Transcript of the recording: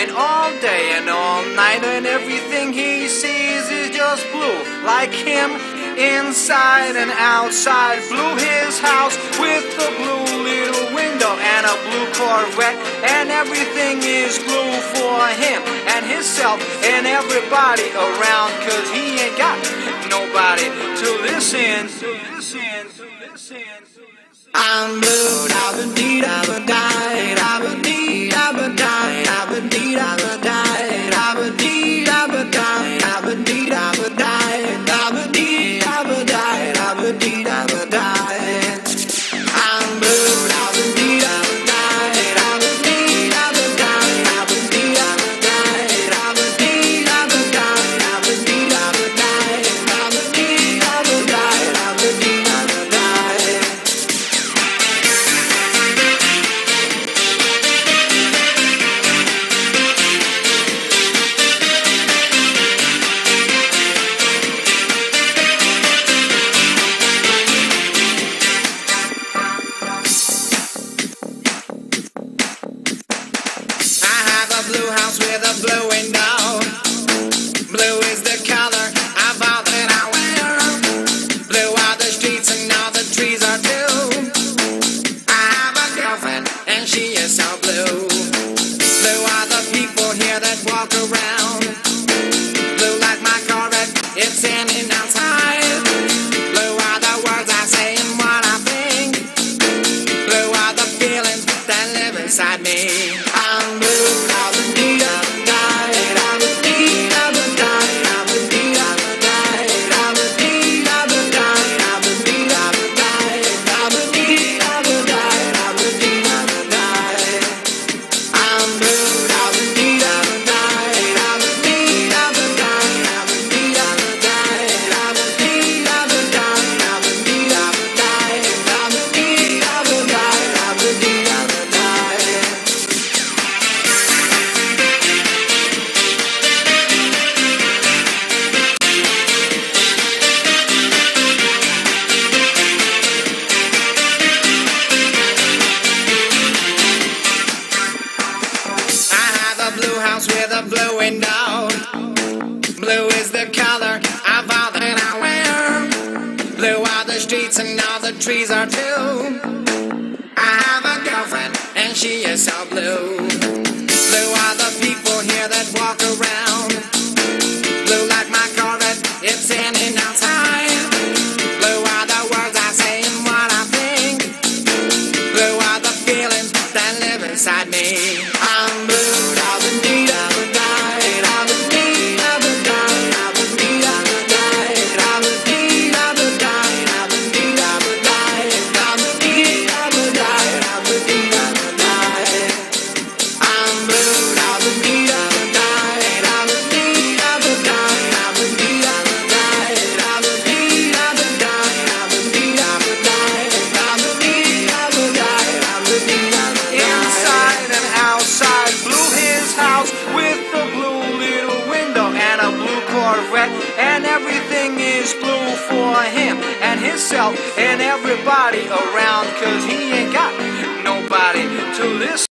shine all day and all night, and everything he sees is just blue, like him inside and outside. Blue his house with a blue little window and a blue Corvette, and everything is blue for him and himself and everybody around, 'cause he ain't got nobody to listen. I'm blue, da-ba-dee, da-ba-die, da-ba-dee, da-ba-die, da-ba-dee, da-ba-die, da-ba-dee, da-ba-die, da-ba-dee, da-ba-die, da-ba-dee, da-ba-die, da-ba-dee, da-ba-die. I'm blue, da-ba-dee, da-ba-die, da-ba-dee, da-ba-die, da-ba-dee, da-ba-die, da-ba-dee, da-ba-die, da-ba-dee, da-ba-die, da-ba-dee, da-ba-die, da-ba-dee, da-ba-die. Blue house with a blue window. Blue is the color of all that I wear. Blue are the streets and all the trees are blue. I have a girlfriend and she is so blue. Blue are the people here that walk around. Blue like my Corvette, it's in and outside. Blue are the words I say and what I think. Blue are the feelings that live inside me. I'm blue. Blue house with a blue window. Blue is the color of all that I wear. Blue are the streets and all the trees are too. I have a girlfriend and she is so blue. Blue are the people here that walk around. Blue like my Corvette, it's in and outside. Blue are the words I say and what I think. Blue are the feelings that live inside me. I'm blue. And everything is blue for him and himself and everybody around, 'cause he ain't got nobody to listen.